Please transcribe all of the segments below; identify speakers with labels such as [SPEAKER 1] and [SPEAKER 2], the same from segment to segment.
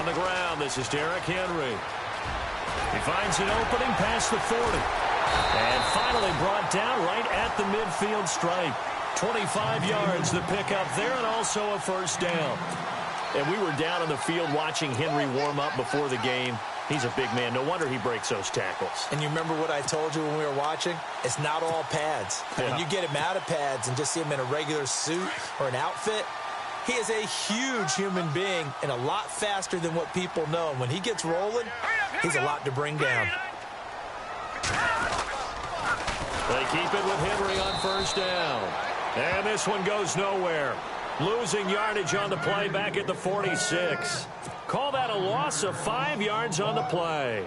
[SPEAKER 1] on the ground. This is Derrick Henry. He finds an opening past the 40. And finally brought down right at the midfield stripe. 25 yards the pickup there, and also a first down. And we were down on the field watching Henry warm up before the game. He's a big man. No wonder he breaks those tackles.
[SPEAKER 2] And you remember what I told you when we were watching? It's not all pads.
[SPEAKER 1] Yeah.
[SPEAKER 2] When you get him out of pads and just see him in a regular suit or an outfit, he is a huge human being and a lot faster than what people know. When he gets rolling, he's a lot to bring down.
[SPEAKER 1] They keep it with Henry on first down. And this one goes nowhere. Losing yardage on the play back at the 46. Call that a loss of 5 yards on the play.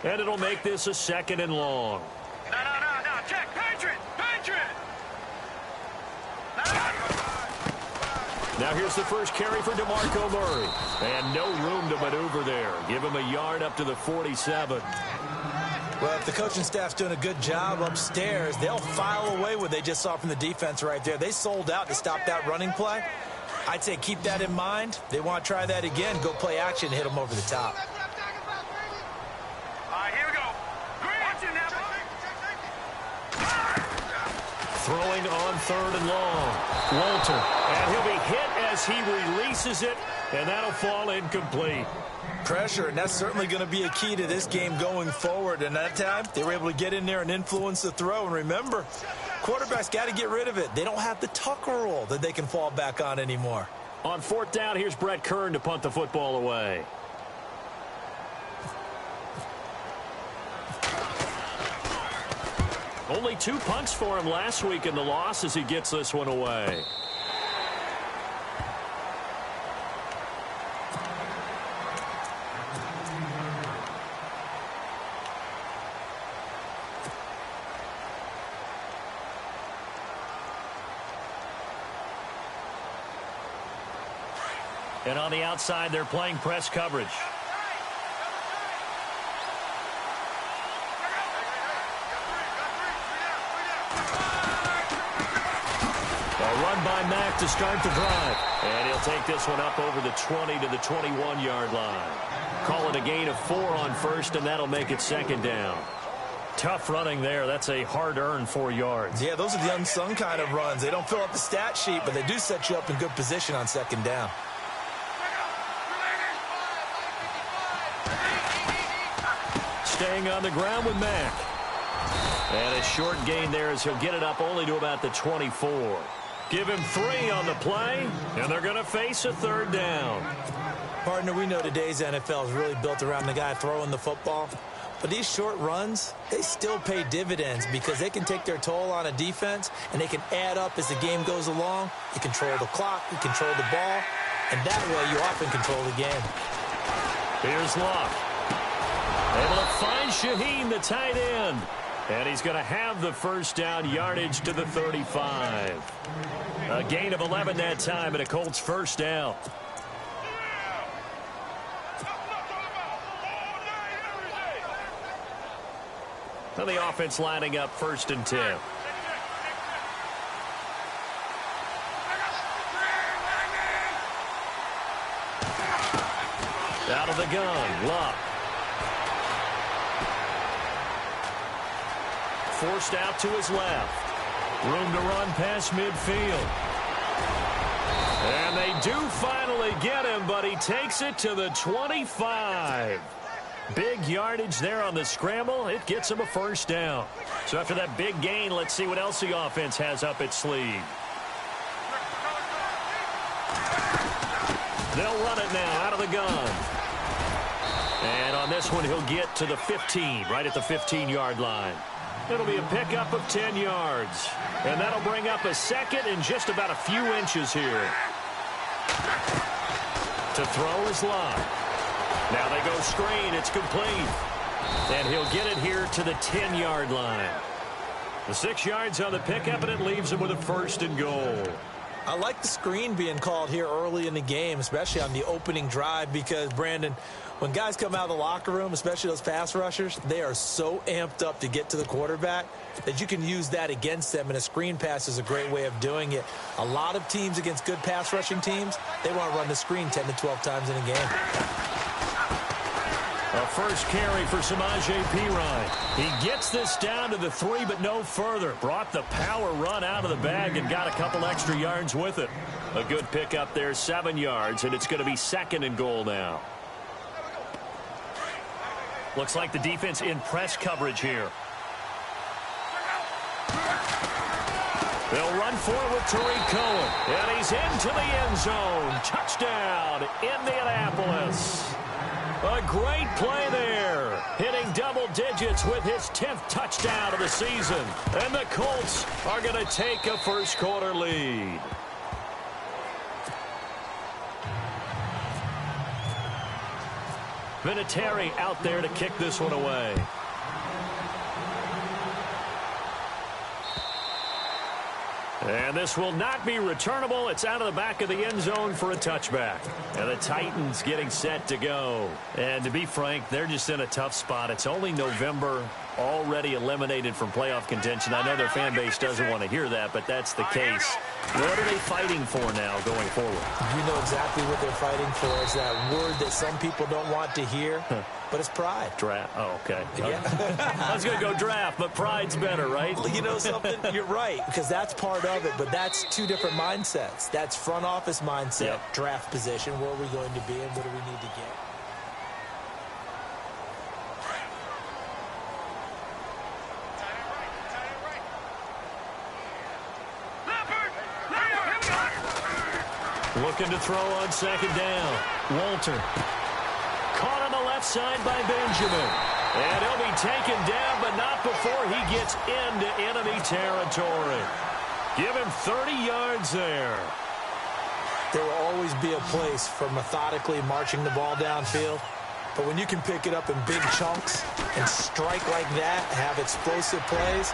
[SPEAKER 1] And it'll make this a 2nd and long.
[SPEAKER 3] No. Check. Patriot.
[SPEAKER 1] Now here's the first carry for DeMarco Murray. And no room to maneuver there. Give him a yard up to the 47.
[SPEAKER 2] Well, if the coaching staff's doing a good job upstairs, they'll file away what they just saw from the defense right there. They sold out to stop that running play. I'd say keep that in mind. They want to try that again. Go play action and hit them over the top.
[SPEAKER 3] All right, here we go. Watch it now.
[SPEAKER 1] Throwing on 3rd and long. Walter. And he'll be hit as he releases it. And that'll fall incomplete.
[SPEAKER 2] Pressure, and that's certainly going to be a key to this game going forward. And that time, they were able to get in there and influence the throw. And remember, quarterbacks got to get rid of it. They don't have the Tucker rule that they can fall back on anymore.
[SPEAKER 1] On 4th down, here's Brett Kern to punt the football away. Only 2 punts for him last week in the loss as he gets this one away. And on the outside, they're playing press coverage. A run by Mack to start the drive. And he'll take this one up over the 20 to the 21-yard line. Call it a gain of 4 on 1st, and that'll make it 2nd down. Tough running there. That's a hard-earned 4 yards.
[SPEAKER 2] Yeah, those are the unsung kind of runs. They don't fill up the stat sheet, but they do set you up in good position on 2nd down.
[SPEAKER 1] Staying on the ground with Mack. And a short gain there as he'll get it up only to about the 24. Give him 3 on the play, and they're going to face a 3rd down.
[SPEAKER 2] Partner, we know today's NFL is really built around the guy throwing the football. But these short runs, they still pay dividends because they can take their toll on a defense, and they can add up as the game goes along. You control the clock, you control the ball, and that way you often control the game.
[SPEAKER 1] Here's Locke. Able to find Shaheen, the tight end. And he's going to have the first down, yardage to the 35. A gain of 11 that time, and a Colts first down. And the offense lining up 1st and 10. Out of the gun, Locke. Forced out to his left. Room to run past midfield. And they do finally get him, but he takes it to the 25. Big yardage there on the scramble. It gets him a first down. So after that big gain, let's see what else the offense has up its sleeve. They'll run it now out of the gun. And on this one, he'll get to the 15, right at the 15-yard line. It'll be a pickup of 10 yards. And that'll bring up a 2nd and just about a few inches here. To throw is Locke. Now they go screen. It's complete. And he'll get it here to the 10-yard line. The 6 yards on the pickup, and it leaves him with a 1st and goal.
[SPEAKER 2] I like the screen being called here early in the game, especially on the opening drive, because, Brandon, when guys come out of the locker room, especially those pass rushers, they are so amped up to get to the quarterback that you can use that against them, and a screen pass is a great way of doing it. A lot of teams against good pass rushing teams, they want to run the screen 10 to 12 times in a game.
[SPEAKER 1] A first carry for Samaje Perine. He gets this down to the 3, but no further. Brought the power run out of the bag and got a couple extra yards with it. A good pickup there, 7 yards, and it's going to be 2nd and goal now. Looks like the defense in press coverage here. They'll run forward with Tariq Cohen, and he's into the end zone. Touchdown, Indianapolis. A great play there, hitting double digits with his 10th touchdown of the season. And the Colts are going to take a first quarter lead. Vinatieri out there to kick this one away. And this will not be returnable. It's out of the back of the end zone for a touchback. And the Titans getting set to go. And to be frank, they're just in a tough spot. It's only November, already eliminated from playoff contention. I know their fan base doesn't want to hear that, but that's the case. What are they fighting for now going forward?
[SPEAKER 2] You know exactly what they're fighting for. Is that word that some people don't want to hear, but it's pride.
[SPEAKER 1] Draft. Oh, okay.
[SPEAKER 2] Yeah.
[SPEAKER 1] I was going to go draft, but pride's better, right?
[SPEAKER 2] You know something? You're right, because that's part of it, but that's two different mindsets. That's front office mindset, draft position, where are we going to be and what do we need to get.
[SPEAKER 1] Looking to throw on 2nd down. Walter. Caught on the left side by Benjamin. And he'll be taken down, but not before he gets into enemy territory. Give him 30 yards there.
[SPEAKER 2] There will always be a place for methodically marching the ball downfield. But when you can pick it up in big chunks and strike like that, have explosive plays,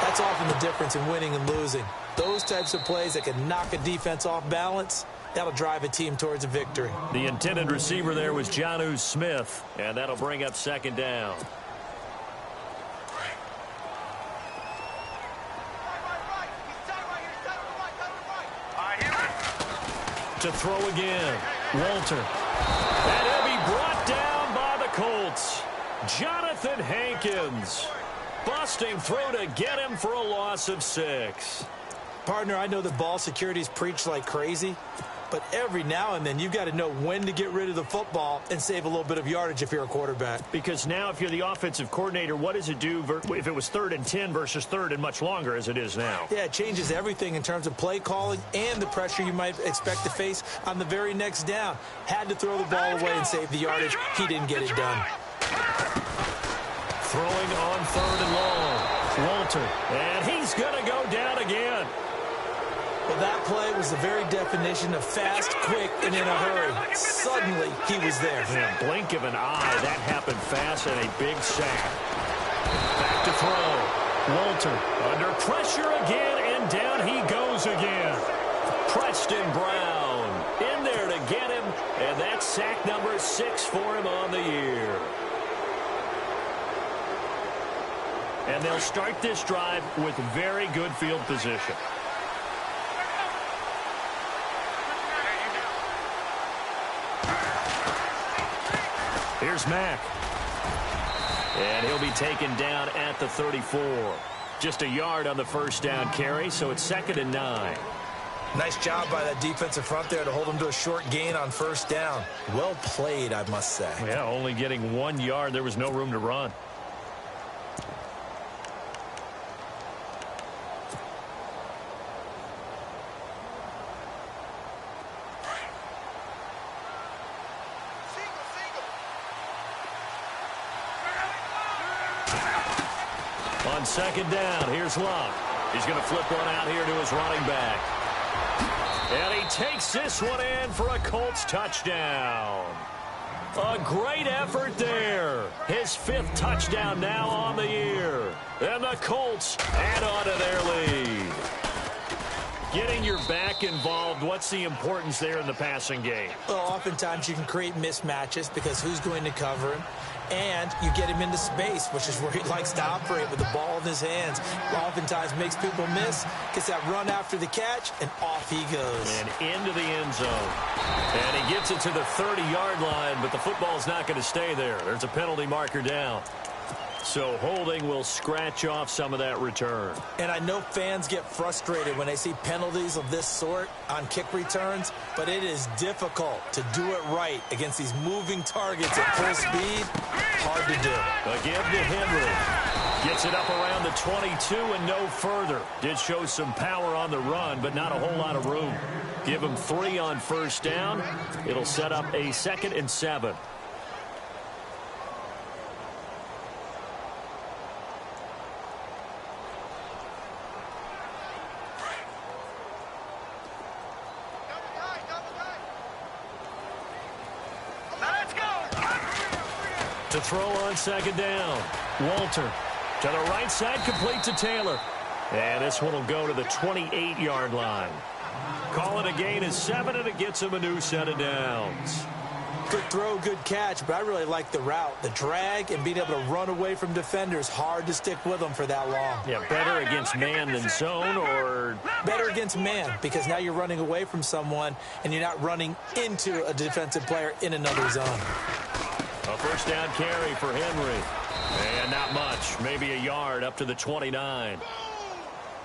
[SPEAKER 2] that's often the difference in winning and losing. Those types of plays that can knock a defense off balance, that'll drive a team towards a victory.
[SPEAKER 1] The intended receiver there was Jonnu Smith, and that'll bring up 2nd down. To throw again, Walter. And he'll be brought down by the Colts. Jonathan Hankins busting through to get him for a loss of 6.
[SPEAKER 2] Partner, I know that ball security is preached like crazy, but every now and then you've got to know when to get rid of the football and save a little bit of yardage if you're a quarterback.
[SPEAKER 1] Because now if you're the offensive coordinator, what does it do if it was 3rd and 10 versus 3rd and much longer as it is now?
[SPEAKER 2] Yeah, it changes everything in terms of play calling and the pressure you might expect to face on the very next down. Had to throw the ball away and save the yardage. He didn't get it done.
[SPEAKER 1] Throwing on 3rd and long. Walter. And he's going to go down again.
[SPEAKER 2] Well, that play was the very definition of fast, quick, and in a hurry. Suddenly, he was there.
[SPEAKER 1] In a blink of an eye, that happened fast and a big sack. Back to throw. Walter under pressure again, and down he goes again. Preston Brown in there to get him, and that's sack number 6 for him on the year. And they'll start this drive with very good field position. Here's Mack. And he'll be taken down at the 34. Just a yard on the first down carry, so it's 2nd and 9.
[SPEAKER 2] Nice job by that defensive front there to hold him to a short gain on first down. Well played, I must say.
[SPEAKER 1] Yeah, only getting 1 yard. There was no room to run. On 2nd down, here's Love. He's going to flip one out here to his running back. And he takes this one in for a Colts touchdown. A great effort there. His 5th touchdown now on the year. And the Colts add on to their lead. Getting your back involved, what's the importance there in the passing game?
[SPEAKER 2] Well, oftentimes you can create mismatches because who's going to cover him? and you get him into space, which is where he likes to operate with the ball in his hands. Oftentimes makes people miss, gets that run after the catch, and off he goes.
[SPEAKER 1] And into the end zone. And he gets it to the 30-yard line, but the football's not going to stay there. There's a penalty marker down. So holding will scratch off some of that return.
[SPEAKER 2] And I know fans get frustrated when they see penalties of this sort on kick returns, but it is difficult to do it right against these moving targets at full speed. Hard to do.
[SPEAKER 1] Again to Henry. Gets it up around the 22 and no further. Did show some power on the run, but not a whole lot of room. Give him 3 on first down. It'll set up a 2nd and 7. To throw on 2nd down. Walter to the right side, complete to Taylor. And this one will go to the 28-yard line. Call it a gain of 7, and it gets him a new set of downs.
[SPEAKER 2] Good throw, good catch, but I really like the route. The drag and being able to run away from defenders, hard to stick with them for that long.
[SPEAKER 1] Yeah, better against man than zone, or?
[SPEAKER 2] Better against man, because now you're running away from someone, and you're not running into a defensive player in another zone.
[SPEAKER 1] A first down carry for Henry. And not much, maybe a yard up to the 29.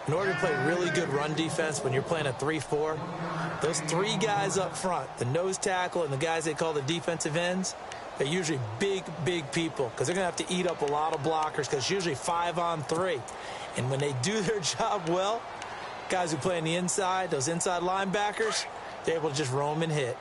[SPEAKER 2] In order to play really good run defense when you're playing a 3-4, those 3 guys up front, the nose tackle and the guys they call the defensive ends, they're usually big, big people because they're going to have to eat up a lot of blockers because it's usually 5 on 3. And when they do their job well, guys who play on the inside, those inside linebackers, they're able to just roam and hit.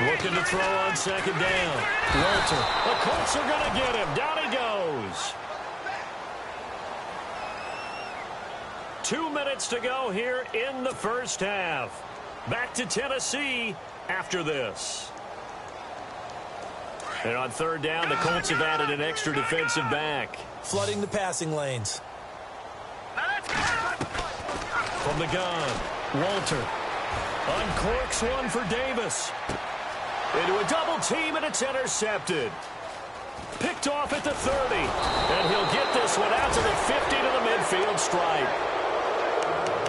[SPEAKER 1] Looking to throw on 2nd down. Walter. The Colts are going to get him. Down he goes. 2 minutes to go here in the first half. Back to Tennessee after this. And on 3rd down, the Colts have added an extra defensive back.
[SPEAKER 2] Flooding the passing lanes.
[SPEAKER 1] From the gun, Walter uncorks one for Davis. Into a double team, and it's intercepted. Picked off at the 30. And he'll get this one out to the 50 to the midfield stripe.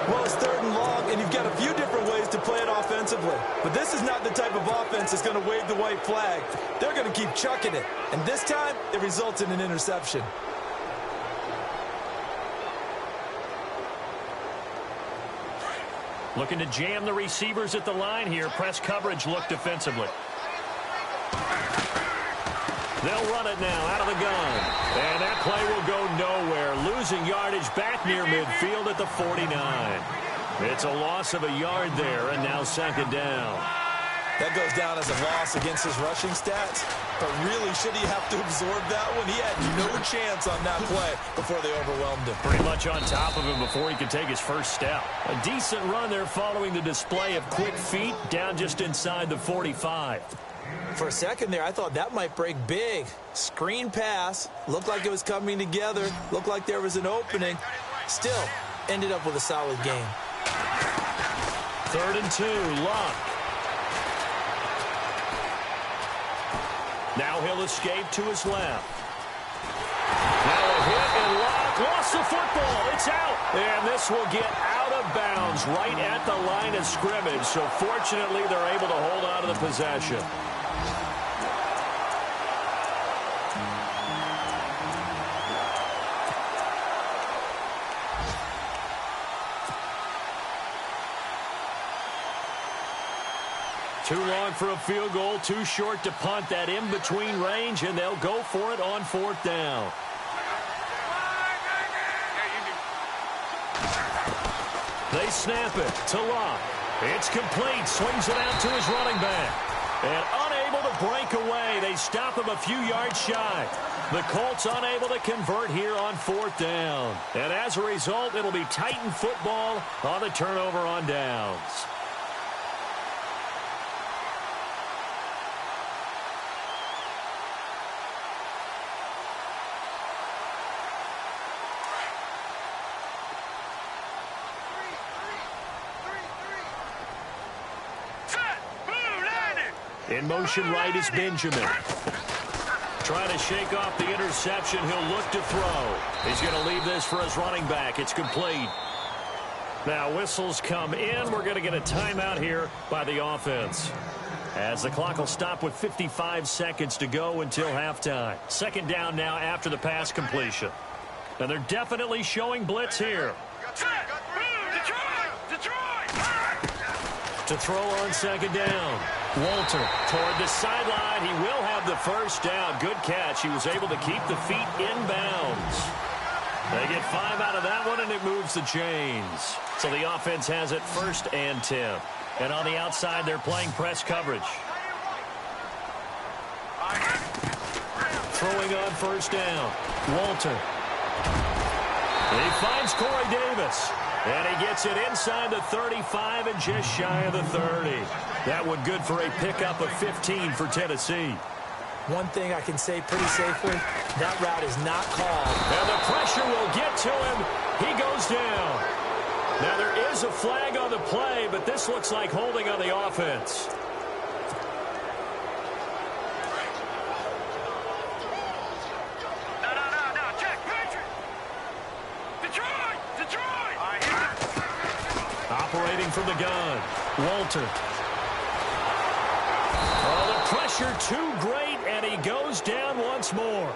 [SPEAKER 2] Well, it's 3rd and long, and you've got a few different ways to play it offensively. But this is not the type of offense that's going to wave the white flag. They're going to keep chucking it. And this time, it results in an interception.
[SPEAKER 1] Looking to jam the receivers at the line here. Press coverage look defensively. They'll run it now out of the gun. And that play will go nowhere. Losing yardage back near midfield at the 49. It's a loss of a yard there, and now 2nd down.
[SPEAKER 2] That goes down as a loss against his rushing stats. But really, should he have to absorb that one? He had no chance on that play before they overwhelmed him.
[SPEAKER 1] Pretty much on top of him before he could take his first step. A decent run there following the display of quick feet down just inside the 45.
[SPEAKER 2] For a second there, I thought that might break big. Screen pass. Looked like it was coming together. Looked like there was an opening. Still, ended up with a solid game.
[SPEAKER 1] 3rd and 2, Luck. Now he'll escape to his left. Now a hit, and Luck lost the football. It's out. And this will get out of bounds right at the line of scrimmage. So fortunately, they're able to hold on to the possession. Too long for a field goal, too short to punt. That in-between range, and they'll go for it on 4th down. They snap it to Locke. It's complete. Swings it out to his running back. And unable to break away. They stop him a few yards shy. The Colts unable to convert here on 4th down. And as a result, it'll be Titan football on the turnover on downs. In motion right is Benjamin. Trying to shake off the interception. He'll look to throw. He's going to leave this for his running back. It's complete. Now whistles come in. We're going to get a timeout here by the offense, as the clock will stop with 55 seconds to go until halftime. Second down now after the pass completion. And they're definitely showing blitz here. To throw on second down. Walter toward the sideline. He will have the first down. Good catch. He was able to keep the feet in bounds. They get 5 out of that one, and it moves the chains. So the offense has it 1st and 10. And on the outside, they're playing press coverage. Throwing on first down. Walter. He finds Corey Davis. And he gets it inside the 35 and just shy of the 30. That one good for a pickup of 15 for Tennessee.
[SPEAKER 2] One thing I can say pretty safely, that route is not called.
[SPEAKER 1] And the pressure will get to him. He goes down. Now there is a flag on the play, but this looks like holding on the offense. Operating from the gun, Walter. Oh, the pressure too great, and he goes down once more.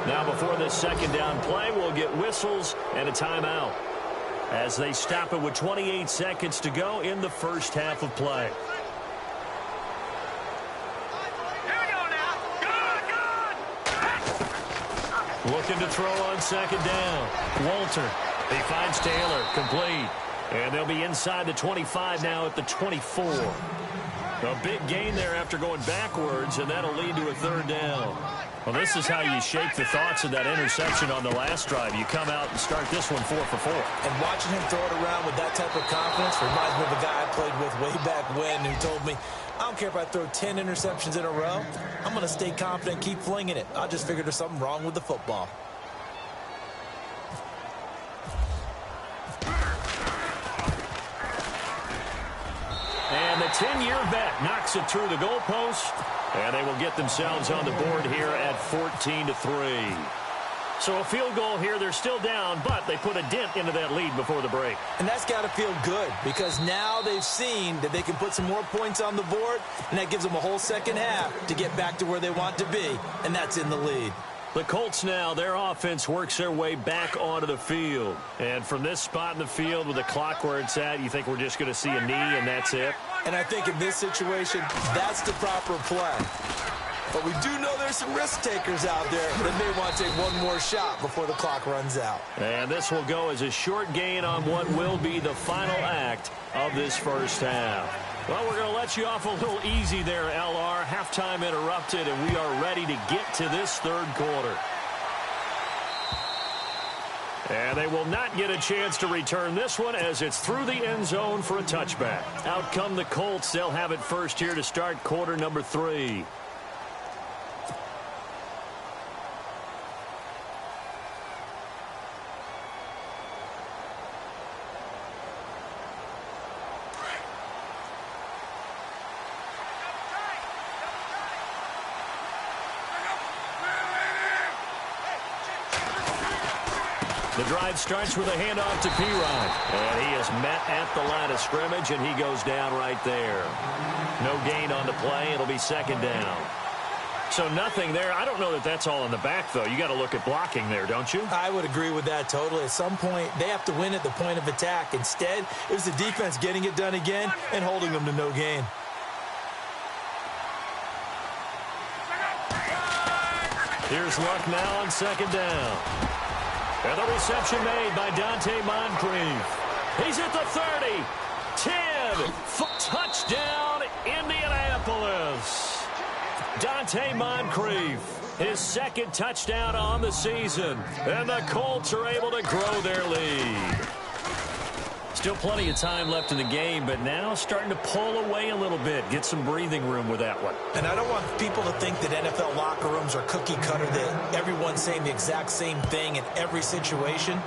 [SPEAKER 1] Now before this second down play, we'll get whistles and a timeout, as they stop it with 28 seconds to go in the first half of play.
[SPEAKER 3] Here we go now. Good.
[SPEAKER 1] Looking to throw on second down. Walter. He finds Taylor. Complete. And they'll be inside the 25 now at the 24. A big gain there after going backwards, and that'll lead to a third down. Well, this is how you shake the thoughts of that interception on the last drive. You come out and start this one 4 for 4.
[SPEAKER 2] And watching him throw it around with that type of confidence reminds me of a guy I played with way back when who told me, I don't care if I throw 10 interceptions in a row. I'm going to stay confident, keep flinging it. I just figured there's something wrong with the football.
[SPEAKER 1] And the 10-year vet knocks it through the goalpost, and they will get themselves on the board here at 14-3. So a field goal here. They're still down, but they put a dent into that lead before the break.
[SPEAKER 2] And that's got to feel good, because now they've seen that they can put some more points on the board, and that gives them a whole second half to get back to where they want to be, and that's in the lead.
[SPEAKER 1] The Colts now, their offense works their way back onto the field. And from this spot in the field with the clock where it's at, you think we're just going to see a knee and that's it?
[SPEAKER 2] And I think in this situation, that's the proper play. But we do know there's some risk takers out there that may want to take one more shot before the clock runs out.
[SPEAKER 1] And this will go as a short gain on what will be the final act of this first half. Well, we're going to let you off a little easy there, LR. Halftime interrupted, and we are ready to get to this third quarter. And they will not get a chance to return this one, as it's through the end zone for a touchback. Out come the Colts. They'll have it first here to start quarter number 3. The drive starts with a handoff to Pirine. And he is met at the line of scrimmage, and he goes down right there. No gain on the play. It'll be second down. So nothing there. I don't know that that's all in the back, though. You got to look at blocking there, don't you?
[SPEAKER 2] I would agree with that totally. At some point, they have to win at the point of attack. Instead, it was the defense getting it done again and holding them to no gain.
[SPEAKER 1] Here's Luck now on second down. And the reception made by Dante Moncrief. He's at the 30. 10. Touchdown, Indianapolis. Dante Moncrief, his second touchdown on the season. And the Colts are able to grow their lead. Still plenty of time left in the game, but now starting to pull away a little bit. Get some breathing room with that one.
[SPEAKER 2] And I don't want people to think that NFL locker rooms are cookie cutter, that everyone's saying the exact same thing in every situation.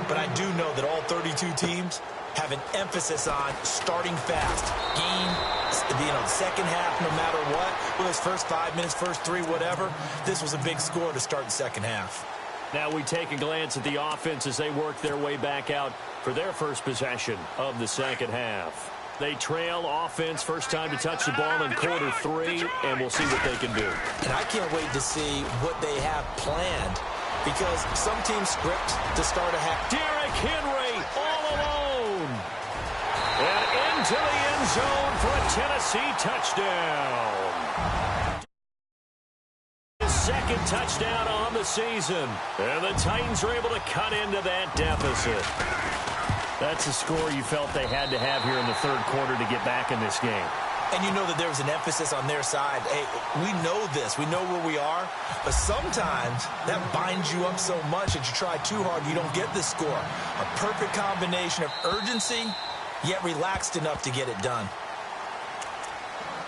[SPEAKER 2] But I do know that all 32 teams have an emphasis on starting fast, game, The second half, no matter what, whether it's first 5 minutes, first 3, whatever, this was a big score to start the second half.
[SPEAKER 1] Now we take a glance at the offense as they work their way back out for their first possession of the second half. They trail offense, first time to touch the ball in quarter 3, and we'll see what they can do.
[SPEAKER 2] And I can't wait to see what they have planned, because some teams script to start a half.
[SPEAKER 1] Derrick Henry all alone. And into the end zone for a Tennessee touchdown. His second touchdown on the season. And the Titans are able to cut into that deficit. That's a score you felt they had to have here in the third quarter to get back in this game.
[SPEAKER 2] And you know that there was an emphasis on their side. Hey, we know this. We know where we are. But sometimes that binds you up so much that you try too hard, you don't get the score. A perfect combination of urgency, yet relaxed enough to get it done.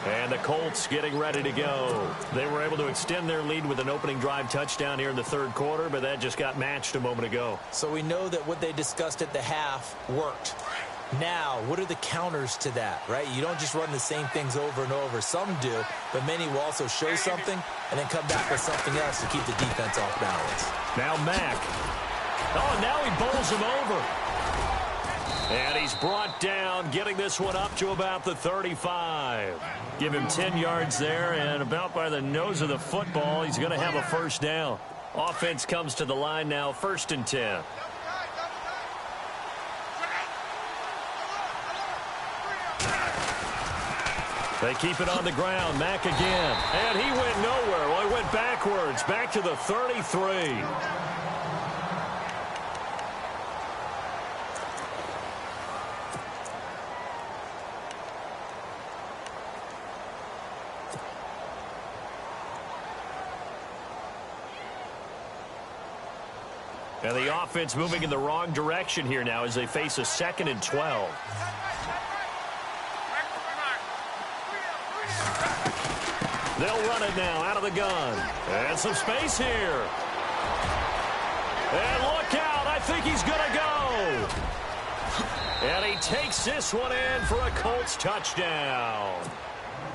[SPEAKER 1] And the Colts getting ready to go. They were able to extend their lead with an opening drive touchdown here in the third quarter, but that just got matched a moment ago.
[SPEAKER 2] So we know that what they discussed at the half worked. Now, what are the counters to that, right? You don't just run the same things over and over. Some do, but many will also show something and then come back with something else to keep the defense off balance.
[SPEAKER 1] Now Mack. Oh, now he bowls him over. And he's brought down, getting this one up to about the 35. Give him 10 yards there, and about by the nose of the football, he's going to have a first down. Offense comes to the line now, 1st and 10. They keep it on the ground. Mack again. And he went nowhere. Well, he went backwards, back to the 33. And the offense moving in the wrong direction here now as they face a 2nd and 12. They'll run it now out of the gun. And some space here. And look out. I think he's going to go. And he takes this one in for a Colts touchdown.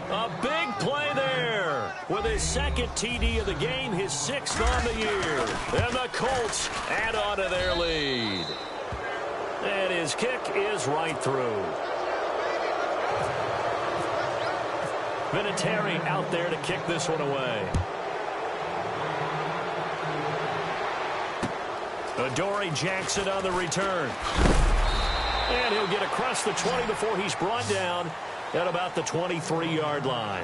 [SPEAKER 1] A big play there with his 2nd TD of the game, his 6th on the year. And the Colts add on to their lead. And his kick is right through. Vinatieri out there to kick this one away. Adoree Jackson on the return. And he'll get across the 20 before he's brought down at about the 23-yard line.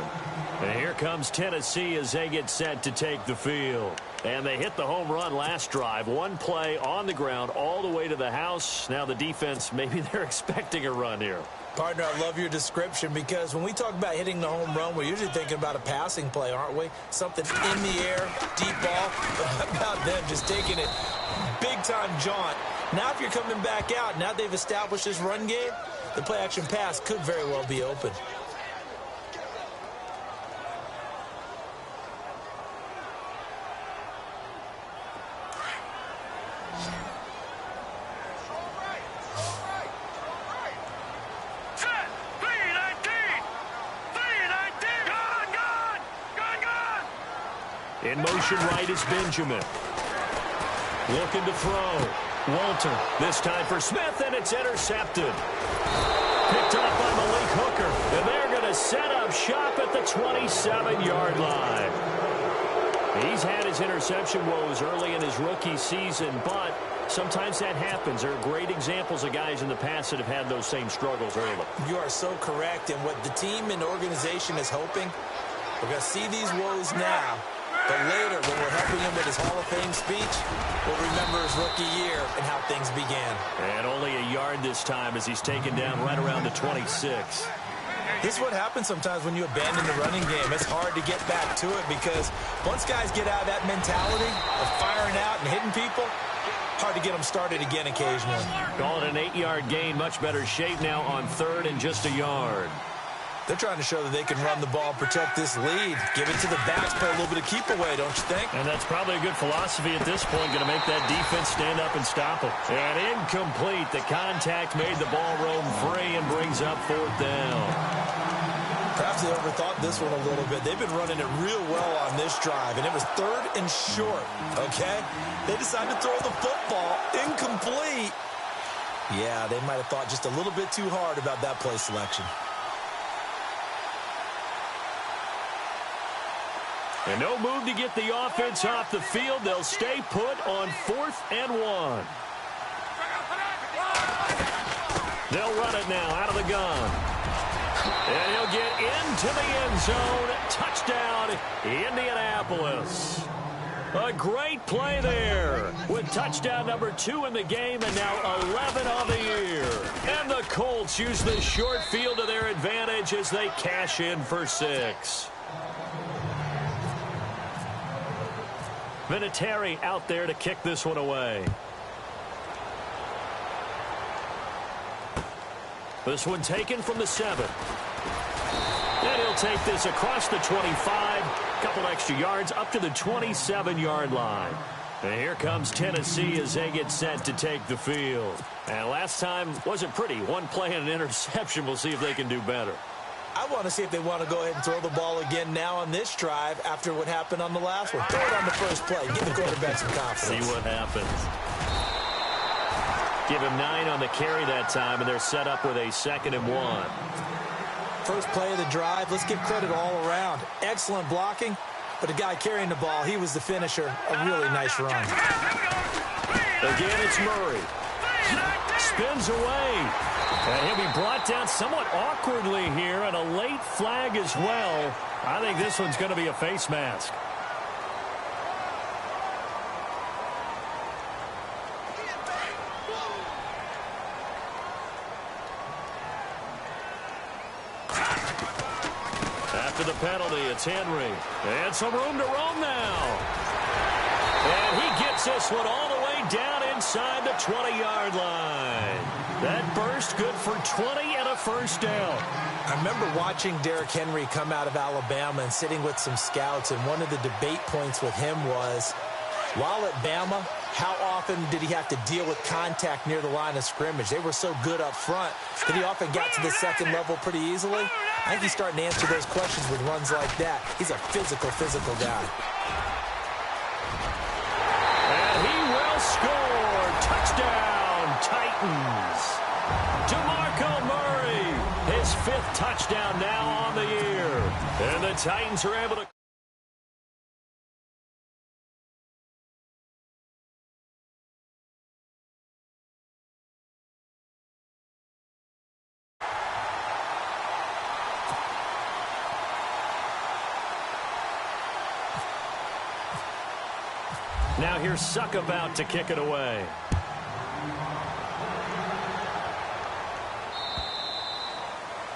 [SPEAKER 1] And here comes Tennessee as they get set to take the field. And they hit the home run last drive. One play on the ground all the way to the house. Now the defense, maybe they're expecting a run here.
[SPEAKER 2] Partner, I love your description, because when we talk about hitting the home run, we're usually thinking about a passing play, aren't we? Something in the air, deep ball. But how about them just taking it big-time jaunt? Now if you're coming back out, now they've established this run game, the play-action pass could very well be open.
[SPEAKER 1] In motion right is Benjamin. Looking to throw. Walter, this time for Smith, and it's intercepted. Picked up by Malik Hooker, and they're going to set up shop at the 27-yard line. He's had his interception woes early in his rookie season, but sometimes that happens. There are great examples of guys in the past that have had those same struggles early.
[SPEAKER 2] You are so correct, and what the team and organization is hoping, we're going to see these woes now. But later, when we're helping him with his Hall of Fame speech, we'll remember his rookie year and how things began.
[SPEAKER 1] And only a yard this time as he's taken down right around the 26.
[SPEAKER 2] This is what happens sometimes when you abandon the running game. It's hard to get back to it because once guys get out of that mentality of firing out and hitting people, hard to get them started again occasionally.
[SPEAKER 1] Call it an 8-yard gain. Much better shape now on 3rd and just a yard.
[SPEAKER 2] They're trying to show that they can run the ball and protect this lead. Give it to the backs, play a little bit of keep away, don't you think?
[SPEAKER 1] And that's probably a good philosophy at this point, going to make that defense stand up and stop them. And incomplete. The contact made the ball roam free and brings up 4th down.
[SPEAKER 2] Perhaps they overthought this one a little bit. They've been running it real well on this drive, and it was 3rd and short, okay? They decided to throw the football incomplete. Yeah, they might have thought just a little bit too hard about that play selection.
[SPEAKER 1] And no move to get the offense off the field. They'll stay put on 4th and 1. They'll run it now out of the gun. And he'll get into the end zone. Touchdown, Indianapolis. A great play there with touchdown number 2 in the game and now 11 on the year. And the Colts use the short field to their advantage as they cash in for 6. Vinatieri out there to kick this one away. This one taken from the 7. And he'll take this across the 25. Couple extra yards up to the 27-yard line. And here comes Tennessee as they get set to take the field. And last time wasn't pretty. One play and an interception. We'll see if they can do better.
[SPEAKER 2] I want to see if they want to go ahead and throw the ball again now on this drive after what happened on the last one. Throw it on the first play. Give the quarterback some confidence.
[SPEAKER 1] See what happens. Give him 9 on the carry that time, and they're set up with a 2nd and 1.
[SPEAKER 2] First play of the drive. Let's give credit all around. Excellent blocking, but the guy carrying the ball, he was the finisher. A really nice run.
[SPEAKER 1] Again, it's Murray. Spins away. And he'll be brought down somewhat awkwardly here, and a late flag as well. I think this one's going to be a face mask. After the penalty, it's Henry. And some room to roam now. And he gets this one all the way down inside the 20-yard line. That burst good for 20 and a first down.
[SPEAKER 2] I remember watching Derrick Henry come out of Alabama and sitting with some scouts, and one of the debate points with him was, while at Bama, how often did he have to deal with contact near the line of scrimmage? They were so good up front that he often got to the second level pretty easily. I think he's starting to answer those questions with runs like that. He's a physical guy.
[SPEAKER 1] And he will score. Touchdown, Titans. DeMarco Murray, his 5th touchdown now on the year. And the Titans are able to... Now here's Suck about to kick it away.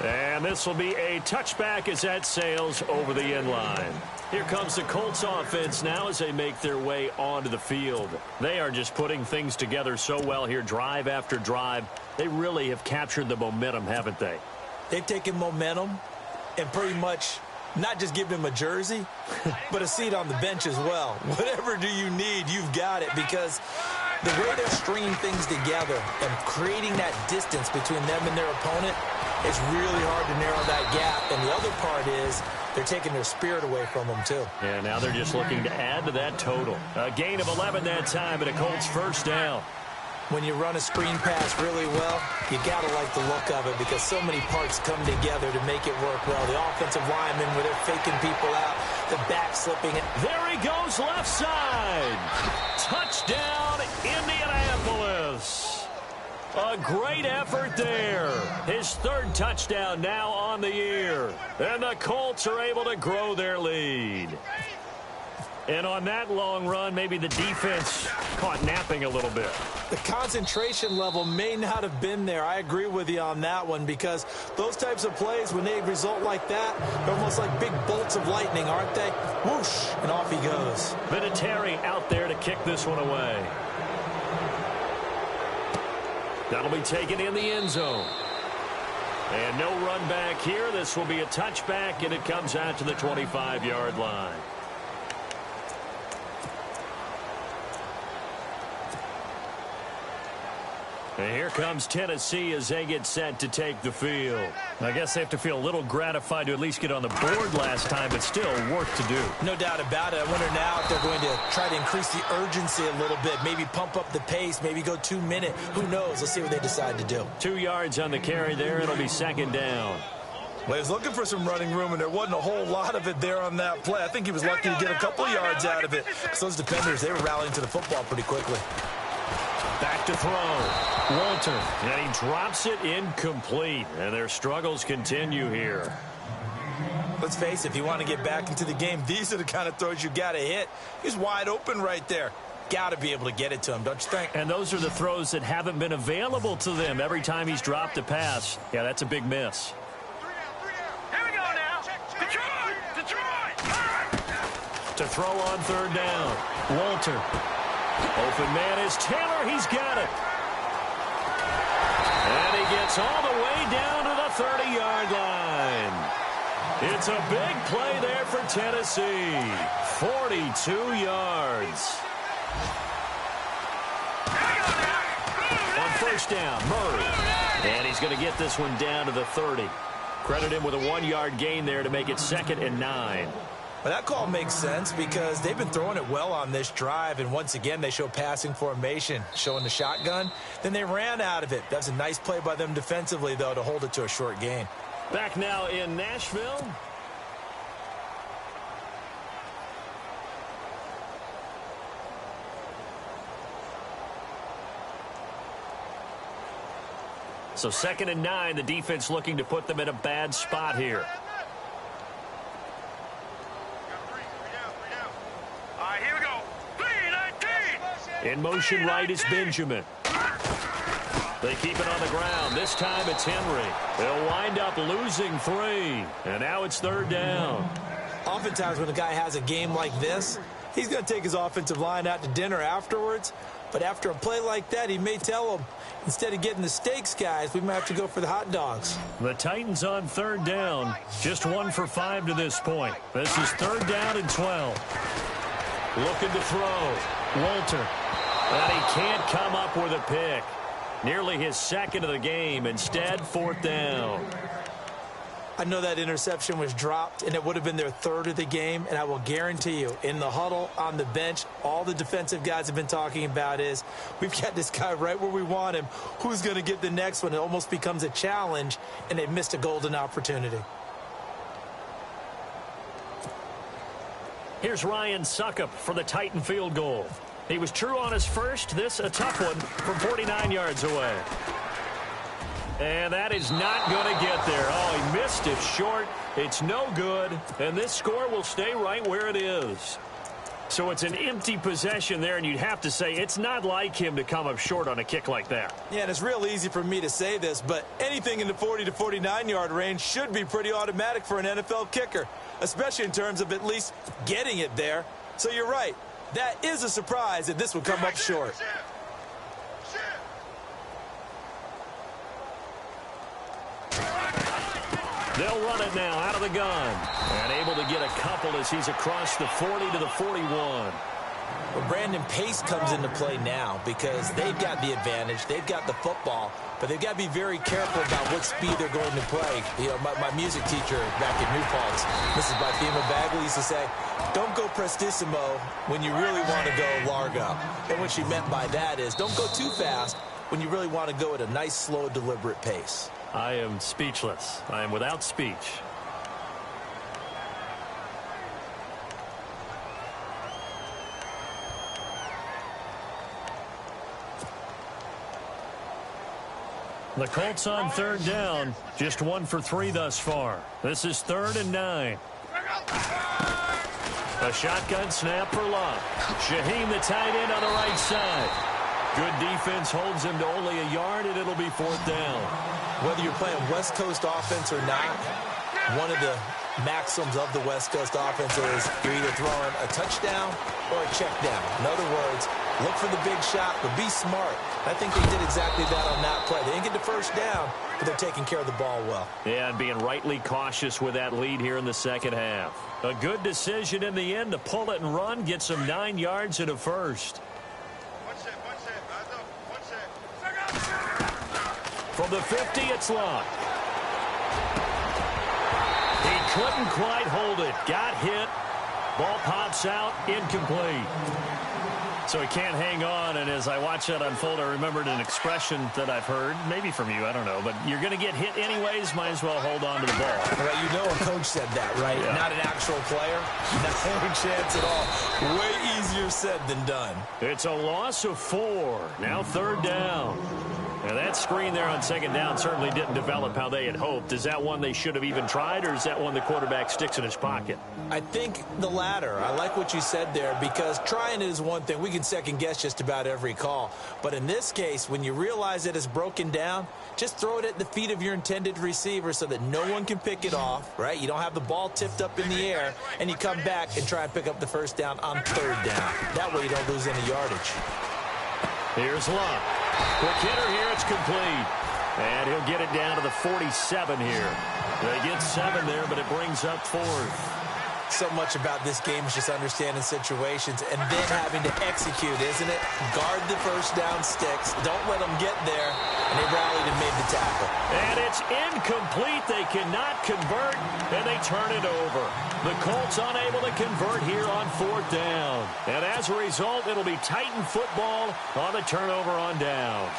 [SPEAKER 1] And this will be a touchback as that sails over the end line. Here comes the Colts offense now as they make their way onto the field. They are just putting things together so well here, drive after drive. They really have captured the momentum, haven't they?
[SPEAKER 2] They've taken momentum and pretty much not just given him a jersey, but a seat on the bench as well. Whatever do you need, you've got it, because the way they're stringing things together and creating that distance between them and their opponent, it's really hard to narrow that gap. And the other part is they're taking their spirit away from them, too.
[SPEAKER 1] Yeah, now they're just looking to add to that total. A gain of 11 that time, and a Colts first down.
[SPEAKER 2] When you run a screen pass really well, you got to like the look of it because so many parts come together to make it work well. The offensive linemen, where they're faking people out, the back slipping it.
[SPEAKER 1] There he goes, left side. Touchdown, Indianapolis. A great effort there. His 3rd touchdown now on the year. And the Colts are able to grow their lead. And on that long run, maybe the defense caught napping a little bit.
[SPEAKER 2] The concentration level may not have been there. I agree with you on that one, because those types of plays, when they result like that, they're almost like big bolts of lightning, aren't they? Whoosh, and off he goes.
[SPEAKER 1] Vinatieri out there to kick this one away. That'll be taken in the end zone. And no run back here. This will be a touchback, and it comes out to the 25-yard line. And here comes Tennessee as they get set to take the field. I guess they have to feel a little gratified to at least get on the board last time, but still work to do.
[SPEAKER 2] No doubt about it. I wonder now if they're going to try to increase the urgency a little bit, maybe pump up the pace, maybe go 2 minute. Who knows? Let's see what they decide to do.
[SPEAKER 1] 2 yards on the carry there. It'll be second down.
[SPEAKER 2] Well, he was looking for some running room, and there wasn't a whole lot of it there on that play. I think he was lucky to get a couple of yards out of it, because those defenders, they were rallying to the football pretty quickly.
[SPEAKER 1] Back to throw. Walter, and he drops it incomplete, and their struggles continue here.
[SPEAKER 2] Let's face it, if you want to get back into the game, these are the kind of throws you got to hit. He's wide open right there. Got to be able to get it to him, don't you think?
[SPEAKER 1] And those are the throws that haven't been available to them every time he's dropped a pass. Yeah, that's a big miss.
[SPEAKER 3] Here we go now. Detroit!
[SPEAKER 1] To throw on third down. Walter. Open man is Taylor. He's got it. And he gets all the way down to the 30-yard line. It's a big play there for Tennessee. 42 yards. On first down, Murray. And he's going to get this one down to the 30. Credit him with a 1-yard gain there to make it 2nd and 9.
[SPEAKER 2] Well, that call makes sense because they've been throwing it well on this drive, and once again they show passing formation, showing the shotgun. Then they ran out of it. That's a nice play by them defensively, though, to hold it to a short gain.
[SPEAKER 1] Back now in Nashville. So 2nd and 9, the defense looking to put them in a bad spot here.
[SPEAKER 3] Here we go. 3-19.
[SPEAKER 1] In motion right is Benjamin. They keep it on the ground. This time it's Henry. They'll wind up losing 3. And now it's third down.
[SPEAKER 2] Oftentimes when a guy has a game like this, he's going to take his offensive line out to dinner afterwards. But after a play like that, he may tell them, instead of getting the steaks, guys, we might have to go for the hot dogs.
[SPEAKER 1] The Titans on third down. Just 1 for 5 to this point. This is third down and 12. Looking to throw. Walter. And he can't come up with a pick. Nearly his 2nd of the game. Instead, 4th down.
[SPEAKER 2] I know that interception was dropped, and it would have been their 3rd of the game, and I will guarantee you, in the huddle, on the bench, all the defensive guys have been talking about is, we've got this guy right where we want him. Who's going to get the next one? It almost becomes a challenge, and they've missed a golden opportunity.
[SPEAKER 1] Here's Ryan Suckup for the Titan field goal. He was true on his first. This a tough one from 49 yards away. And that is not going to get there. Oh, he missed it short. It's no good. And this score will stay right where it is. So it's an empty possession there, and you'd have to say it's not like him to come up short on a kick like that.
[SPEAKER 2] Yeah, and it's real easy for me to say this, but anything in the 40 to 49-yard range should be pretty automatic for an NFL kicker, especially in terms of at least getting it there. So you're right. That is a surprise that this would come up short.
[SPEAKER 1] They'll run it now out of the gun. And able to get a couple as he's across the 40 to the 41.
[SPEAKER 2] Well, Brandon, pace comes into play now because they've got the advantage. They've got the football, but they've got to be very careful about what speed they're going to play. You know, my music teacher back in New Paltz, Mrs. Bifema Bagley, used to say, don't go prestissimo when you really want to go largo. And what she meant by that is don't go too fast when you really want to go at a nice, slow, deliberate pace.
[SPEAKER 1] I am speechless. I am without speech. The Colts on third down. Just 1 for 3 thus far. This is 3rd and 9. A shotgun snap for Love. Shaheem, the tight end, on the right side. Good defense holds him to only a yard, and it'll be 4th down.
[SPEAKER 2] Whether you're playing West Coast offense or not, one of the maxims of the West Coast offense is you're either throwing a touchdown or a check down. In other words, look for the big shot, but be smart. I think they did exactly that on that play. They didn't get the first down, but they're taking care of the ball well.
[SPEAKER 1] Yeah, and being rightly cautious with that lead here in the second half. A good decision in the end to pull it and run, get some 9 yards and a first.
[SPEAKER 3] One set.
[SPEAKER 1] From the 50, it's Luck. He couldn't quite hold it. Got hit. Ball pops out, incomplete. So he can't hang on, and as I watch that unfold, I remembered an expression that I've heard, maybe from you, I don't know, but you're going to get hit anyways, might as well hold on to the ball.
[SPEAKER 2] Right, you know a coach said that, right?
[SPEAKER 1] Yeah.
[SPEAKER 2] Not an actual player. No chance at all. Way easier said than done.
[SPEAKER 1] It's a loss of 4. Now 3rd down. Now that screen there on 2nd down certainly didn't develop how they had hoped. Is that one they should have even tried, or is that one the quarterback sticks in his pocket?
[SPEAKER 2] I think the latter. I like what you said there, because trying it is one thing. We can second guess just about every call. But in this case, when you realize that it's broken down, just throw it at the feet of your intended receiver so that no one can pick it off, right? You don't have the ball tipped up in the air, and you come back and try and pick up the 1st down on 3rd down. That way you don't lose any yardage.
[SPEAKER 1] Here's Luck. Quick hitter here, it's complete. And he'll get it down to the 47 here. They get 7 there, but it brings up 4th.
[SPEAKER 2] So much about this game is just understanding situations and then having to execute, isn't it? Guard the 1st down sticks. Don't let them get there. And they rallied and made the tackle.
[SPEAKER 1] And it's incomplete. They cannot convert, and they turn it over. The Colts unable to convert here on 4th down. And as a result, it'll be Titan football on the turnover on downs.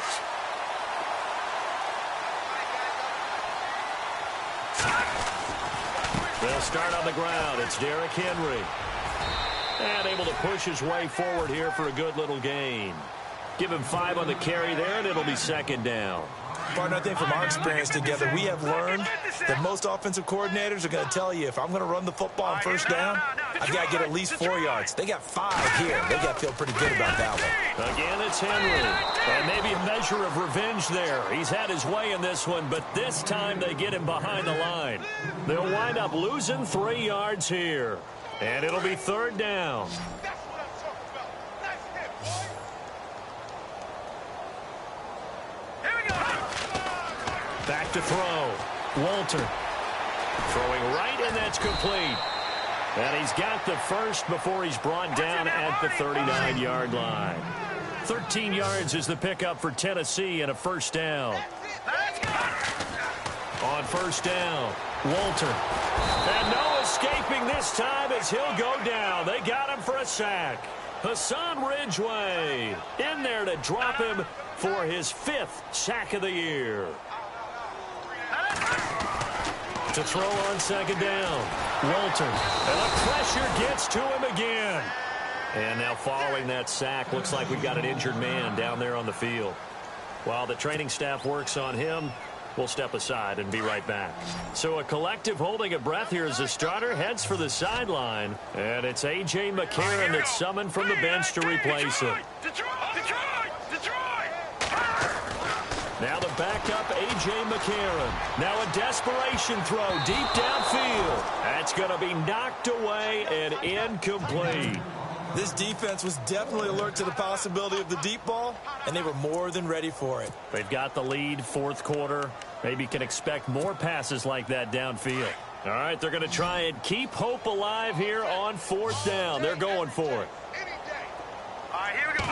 [SPEAKER 1] They'll start on the ground. It's Derrick Henry. And able to push his way forward here for a good little gain. Give him 5 on the carry there, and it'll be 2nd down.
[SPEAKER 2] Partner, I think from our experience together, we have learned that most offensive coordinators are going to tell you, if I'm going to run the football on 1st down, I've got to get at least 4 yards. They got 5 here. They got to feel pretty good about that one.
[SPEAKER 1] Again, it's Henry. And maybe a measure of revenge there. He's had his way in this one, but this time they get him behind the line. They'll wind up losing 3 yards here. And it'll be 3rd down. Back to throw. Walter. Throwing right, and that's complete. And he's got the 1st before he's brought down at the 39-yard line. 13 yards is the pickup for Tennessee and a 1st down. On 1st down, Walter. And no escaping this time as he'll go down. They got him for a sack. Hassan Ridgeway in there to drop him for his 5th sack of the year. To throw on 2nd down, Walter. And the pressure gets to him again. And now following that sack, looks like we've got an injured man down there on the field. While the training staff works on him, we'll step aside and be right back. So a collective holding of breath here as the starter heads for the sideline. And it's A.J. McCarron that's summoned from the bench to replace him.
[SPEAKER 3] Detroit!
[SPEAKER 1] Now the backup, A.J. McCarron. Now a desperation throw deep downfield. That's going to be knocked away and incomplete.
[SPEAKER 2] This defense was definitely alert to the possibility of the deep ball, and they were more than ready for it.
[SPEAKER 1] They've got the lead, 4th quarter. Maybe can expect more passes like that downfield. All right, they're going to try and keep hope alive here on 4th down. They're going for it.
[SPEAKER 3] All right, here we go.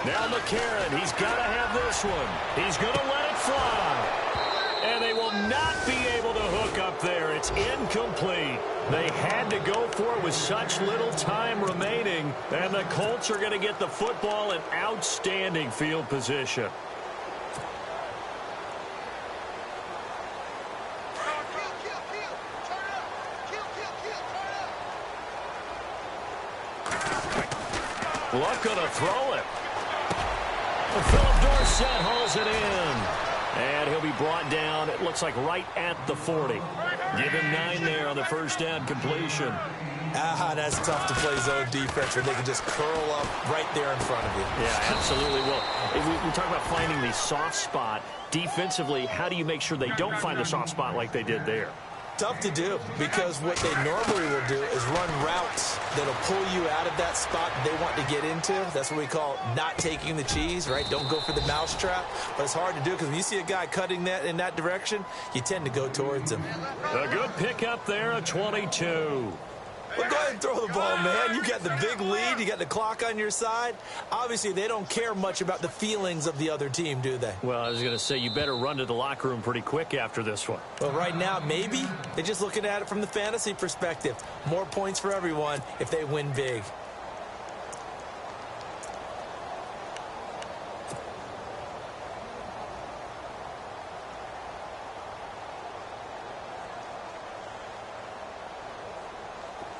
[SPEAKER 1] Now McCarron, he's got to have this one. He's going to let it fly. And they will not be able to hook up there. It's incomplete. They had to go for it with such little time remaining. And the Colts are going to get the football in outstanding field position. Luck going to throw it. Philip Dorsett hauls it in. And he'll be brought down, it looks like right at the 40. Give him 9 there on the 1st down completion.
[SPEAKER 2] That's tough to play zone defense where they can just curl up right there in front of you.
[SPEAKER 1] Yeah, absolutely. Well, we talk about finding the soft spot. Defensively, how do you make sure they don't find the soft spot like they did there?
[SPEAKER 2] Tough to do, because what they normally will do is run routes that'll pull you out of that spot they want to get into. That's what we call not taking the cheese, right? Don't go for the mousetrap. But it's hard to do because when you see a guy cutting that in that direction, you tend to go towards him.
[SPEAKER 1] A good pickup there, a 22.
[SPEAKER 2] Well, go ahead ahead and throw the ball, man. You got the big lead. You got the clock on your side. Obviously, they don't care much about the feelings of the other team, do they?
[SPEAKER 1] Well, I was going to say, you better run to the locker room pretty quick after this one.
[SPEAKER 2] Well, right now, maybe. They're just looking at it from the fantasy perspective. More points for everyone if they win big.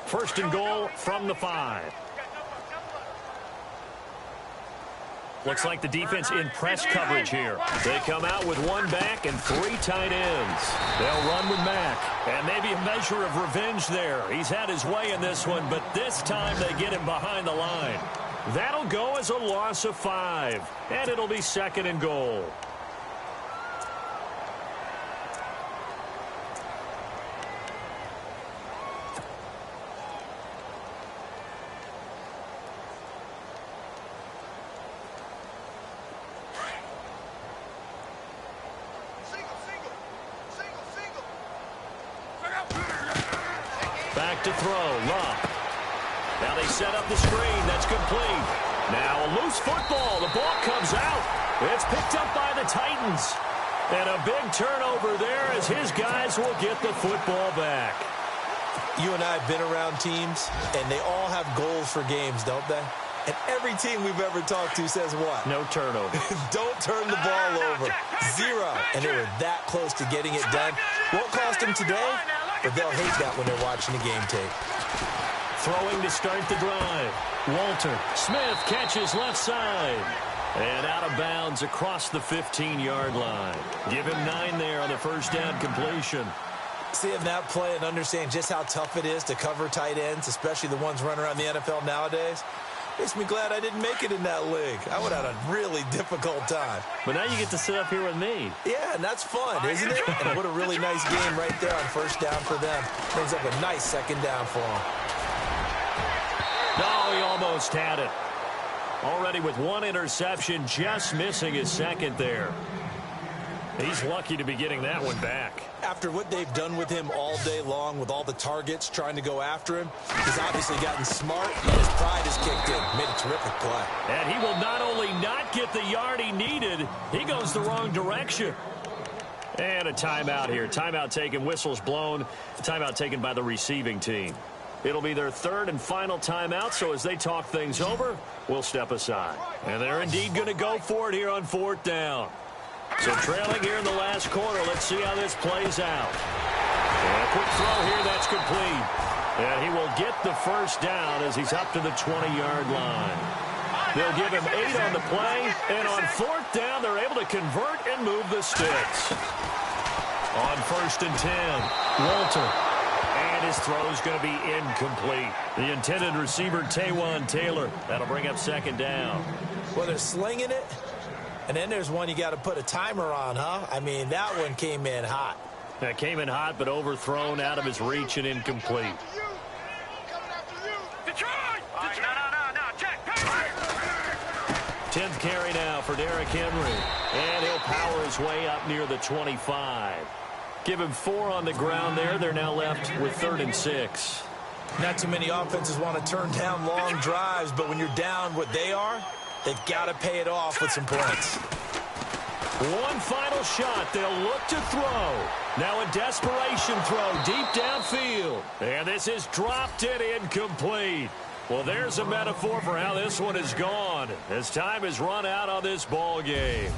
[SPEAKER 1] First and goal from the 5. Looks like the defense in press coverage here. They come out with one back and 3 tight ends. They'll run with Mack. And maybe a measure of revenge there. He's had his way in this one, but this time they get him behind the line. That'll go as a loss of 5. And it'll be second and goal.
[SPEAKER 3] Back
[SPEAKER 1] to throw, Love. Now they set up the screen. That's complete. Now a loose football. The ball comes out. It's picked up by the Titans. And a big turnover there as his guys will get the football back.
[SPEAKER 2] You and I have been around teams, and they all have goals for games, don't they? And every team we've ever talked to says what?
[SPEAKER 1] No turnover.
[SPEAKER 2] Don't turn the ball over. 0. And they were that close to getting it done. Won't cost them today, but they'll hate that when they're watching the game tape.
[SPEAKER 1] Throwing to start the drive. Walter Smith catches left side. And out of bounds across the 15-yard line. Give him 9 there on the first down completion.
[SPEAKER 2] Seeing that play and understand just how tough it is to cover tight ends, especially the ones running around the NFL nowadays, makes me glad I didn't make it in that league. I would have had a really difficult time.
[SPEAKER 1] But now you get to sit up here with me.
[SPEAKER 2] Yeah, and that's fun, isn't it? And what a really nice game right there on first down for them. Brings up a nice second down for them.
[SPEAKER 1] No, he almost had it. Already with 1 interception, just missing his second there. He's lucky to be getting that one back.
[SPEAKER 2] After what they've done with him all day long, with all the targets trying to go after him, he's obviously gotten smart, and his pride has kicked in. Made a terrific play.
[SPEAKER 1] And he will not only not get the yard he needed, he goes the wrong direction. And a timeout here. Timeout taken, whistles blown. Timeout taken by the receiving team. It'll be their 3rd and final timeout, so as they talk things over, we'll step aside. And they're indeed going to go for it here on 4th down. So trailing here in the last quarter, let's see how this plays out. And a quick throw here, that's complete. And he will get the first down as he's up to the 20-yard line. They'll give him 8 on the play, and on 4th down, they're able to convert and move the sticks. On 1st and 10, Walter. And his throw is going to be incomplete. The intended receiver, Taywan Taylor. That'll bring up 2nd down.
[SPEAKER 2] Well, they're slinging it. And then there's one you got to put a timer on, huh? I mean, that one came in hot.
[SPEAKER 1] That came in hot, but overthrown, out of his reach, and incomplete.
[SPEAKER 3] No, check.
[SPEAKER 1] 10th carry now for Derrick Henry. And he'll power his way up near the 25. Give him 4 on the ground there. They're now left with 3rd and 6.
[SPEAKER 2] Not too many offenses want to turn down long drives, but when you're down what they are, they've got to pay it off with some points.
[SPEAKER 1] One final shot. They'll look to throw. Now a desperation throw deep downfield. And this is dropped and incomplete. Well, there's a metaphor for how this one is gone as time has run out on this ball game.